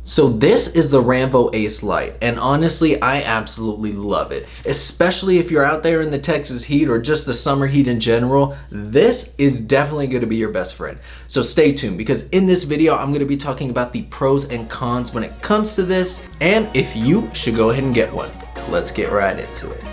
So this is the Ranvoo Aice Lite, and honestly, I absolutely love it. Especially if you're out there in the Texas heat or just the summer heat in general, this is definitely going to be your best friend. So stay tuned, because in this video, I'm going to be talking about the pros and cons when it comes to this, and if you should go ahead and get one. Let's get right into it.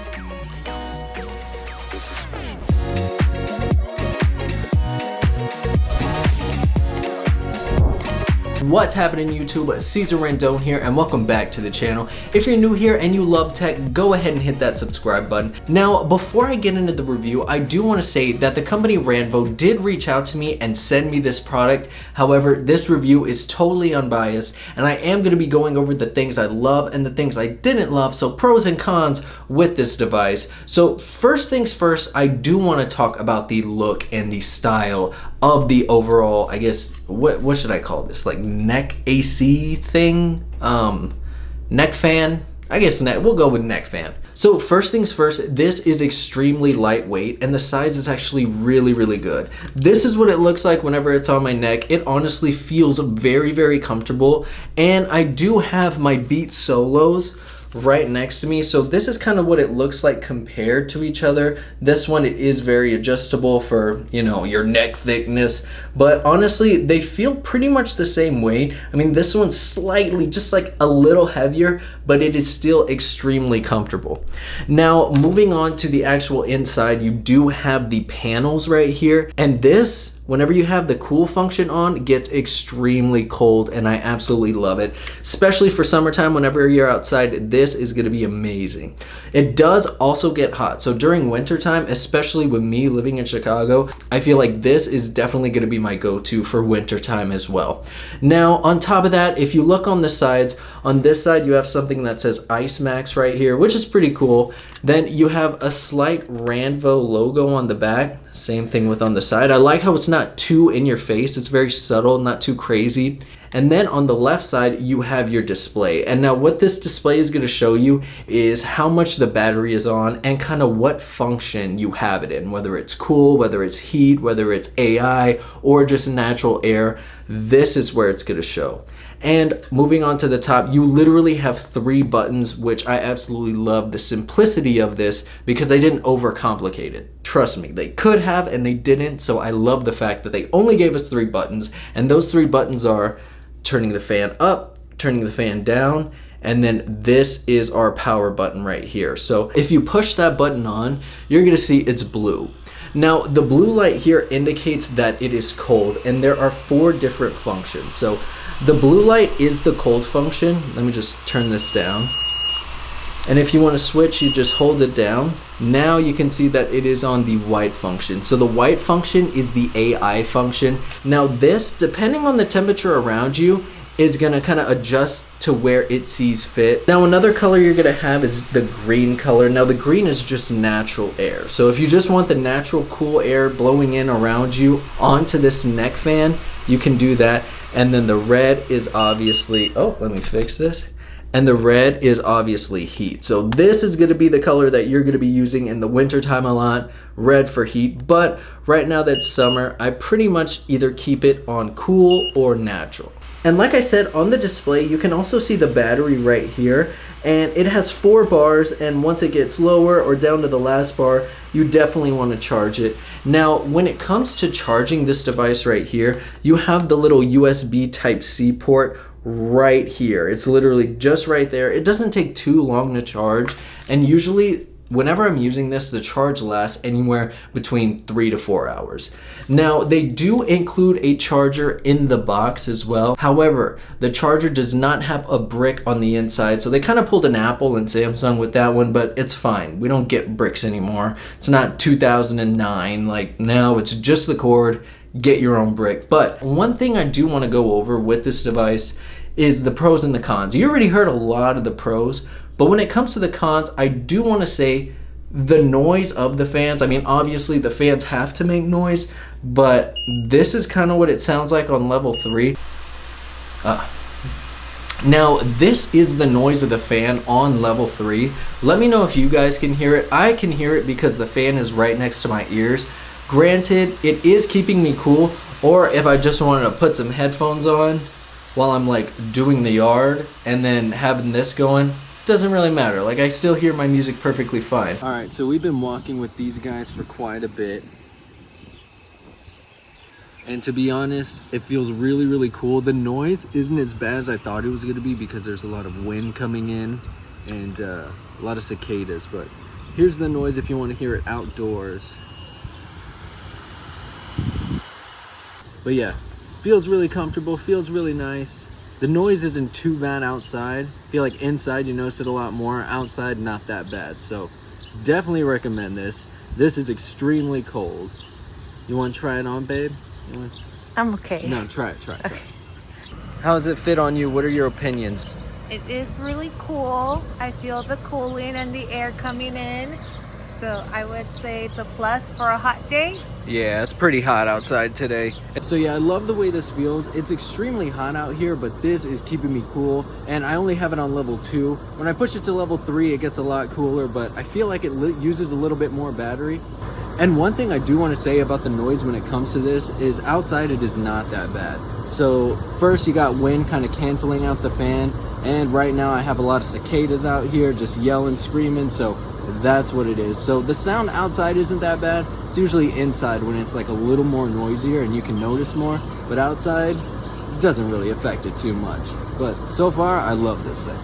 What's happening, YouTube? Caesar Rendon here, and welcome back to the channel. If you're new here and you love tech, go ahead and hit that subscribe button. Now, before I get into the review, I do want to say that the company Ranvoo did reach out to me and send me this product. However, this review is totally unbiased, and I am going to be going over the things I love and the things I didn't love, so pros and cons with this device. So first things first, I do want to talk about the look and the style of the overall, I guess, what should I call this? Like neck AC thing? Neck fan? I guess we'll go with neck fan. So first things first, this is extremely lightweight and the size is actually really good. This is what it looks like whenever it's on my neck. It honestly feels very comfortable, and I do have my Beats Solos right next to me, so this is kind of what it looks like compared to each other. This one, it is very adjustable for, you know, your neck thickness, but honestly they feel pretty much the same weight. I mean, this one's slightly just like a little heavier, but it is still extremely comfortable. Now moving on to the actual inside, you do have the panels right here, and this, whenever you have the cool function on, it gets extremely cold, and I absolutely love it. Especially for summertime, whenever you're outside, this is gonna be amazing. It does also get hot, so during wintertime, especially with me living in Chicago, I feel like this is definitely gonna be my go-to for wintertime as well. Now, on top of that, if you look on the sides, on this side you have something that says Ice Max right here, which is pretty cool. Then you have a slight Ranvoo logo on the back. Same thing with on the side. I like how it's not too in your face. It's very subtle, not too crazy. And then on the left side, you have your display. And now what this display is going to show you is how much the battery is on and kind of what function you have it in, whether it's cool, whether it's heat, whether it's AI, or just natural air. This is where it's going to show. And moving on to the top, you literally have 3 buttons, which I absolutely love the simplicity of this because they didn't overcomplicate it. Trust me, they could have and they didn't, so I love the fact that they only gave us 3 buttons, and those 3 buttons are turning the fan up, turning the fan down, and then this is our power button right here. So if you push that button on, you're gonna see it's blue. Now, the blue light here indicates that it is cold, and there are 4 different functions. So the blue light is the cold function. Let me just turn this down. And if you want to switch, you just hold it down. Now you can see that it is on the white function. So the white function is the AI function. Now this, depending on the temperature around you, is gonna kind of adjust to where it sees fit. Now another color you're gonna have is the green color. Now the green is just natural air. So if you just want the natural cool air blowing in around you onto this neck fan, you can do that. And then the red is obviously, oh, let me fix this. And the red is obviously heat. So this is gonna be the color that you're gonna be using in the winter time a lot, red for heat. But right now that it's summer, I pretty much either keep it on cool or natural. And like I said, on the display, you can also see the battery right here, and it has 4 bars, and once it gets lower or down to the last bar, you definitely want to charge it. Now, when it comes to charging this device right here, you have the little USB Type-C port right here. It's literally just right there. It doesn't take too long to charge, and usually whenever I'm using this, the charge lasts anywhere between 3 to 4 hours. Now, they do include a charger in the box as well. However, the charger does not have a brick on the inside, so they kind of pulled an Apple and Samsung with that one, but it's fine. We don't get bricks anymore. It's not 2009, like now it's just the cord, get your own brick. But one thing I do want to go over with this device is the pros and the cons. You already heard a lot of the pros, but when it comes to the cons, I do want to say the noise of the fans. I mean, obviously the fans have to make noise, but this is kind of what it sounds like on level 3. Now, this is the noise of the fan on level 3. Let me know if you guys can hear it. I can hear it because the fan is right next to my ears. Granted, it is keeping me cool, or if I just wanted to put some headphones on, while I'm like doing the yard and then having this going, doesn't really matter. Like, I still hear my music perfectly fine. All right, so we've been walking with these guys for quite a bit. And to be honest, it feels really, really cool. The noise isn't as bad as I thought it was gonna be because there's a lot of wind coming in and a lot of cicadas, but here's the noise if you want to hear it outdoors. But yeah, feels really comfortable, feels really nice. The noise isn't too bad outside. I feel like inside you notice it a lot more. Outside, not that bad. So definitely recommend this. This is extremely cold. You want to try it on, babe? I'm okay. No, try it. How does it fit on you? What are your opinions? It is really cool. I feel the cooling and the air coming in. So I would say it's a plus for a hot day. Yeah, it's pretty hot outside today. So yeah, I love the way this feels. It's extremely hot out here, but this is keeping me cool. And I only have it on level 2. When I push it to level 3, it gets a lot cooler, but I feel like it uses a little bit more battery. And one thing I do want to say about the noise when it comes to this is outside it is not that bad. So first you got wind kind of canceling out the fan, and right now I have a lot of cicadas out here just yelling, screaming, so that's what it is. So the sound outside isn't that bad. It's usually inside when it's like a little more noisier and you can notice more, but outside it doesn't really affect it too much. But so far I love this thing.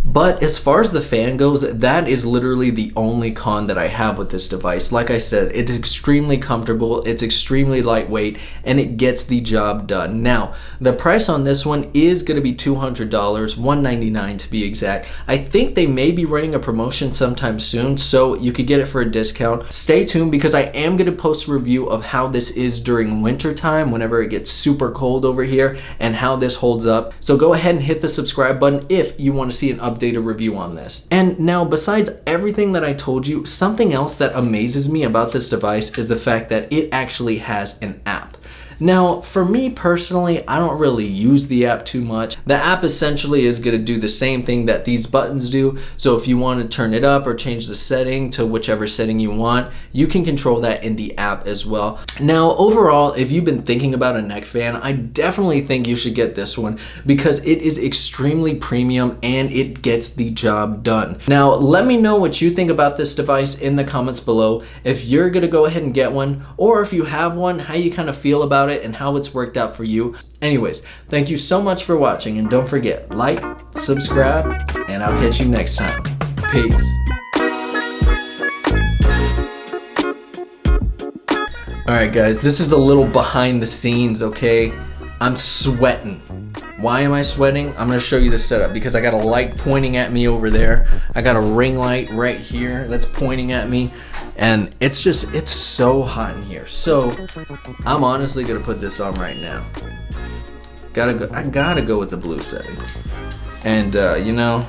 But as far as the fan goes, that is literally the only con that I have with this device. Like I said, it's extremely comfortable, it's extremely lightweight, and it gets the job done. Now, the price on this one is going to be $200, $199 to be exact. I think they may be running a promotion sometime soon, so you could get it for a discount. Stay tuned because I am going to post a review of how this is during winter time, whenever it gets super cold over here, and how this holds up. So go ahead and hit the subscribe button if you want to see an update a review on this. And now, besides everything that I told you, something else that amazes me about this device is the fact that it actually has an app. Now, for me personally, I don't really use the app too much. The app essentially is going to do the same thing that these buttons do. So if you want to turn it up or change the setting to whichever setting you want, you can control that in the app as well. Now, overall, if you've been thinking about a neck fan, I definitely think you should get this one because it is extremely premium and it gets the job done. Now, let me know what you think about this device in the comments below. If you're going to go ahead and get one, or if you have one, how you kind of feel about it and how it's worked out for you. Anyways, thank you so much for watching, and don't forget, like, subscribe, and I'll catch you next time. Peace. Alright guys, this is a little behind the scenes, okay? I'm sweating. Why am I sweating? I'm gonna show you the setup because I got a light pointing at me over there. I got a ring light right here that's pointing at me. And it's so hot in here. So I'm honestly gonna put this on right now. I gotta go with the blue setting. And you know,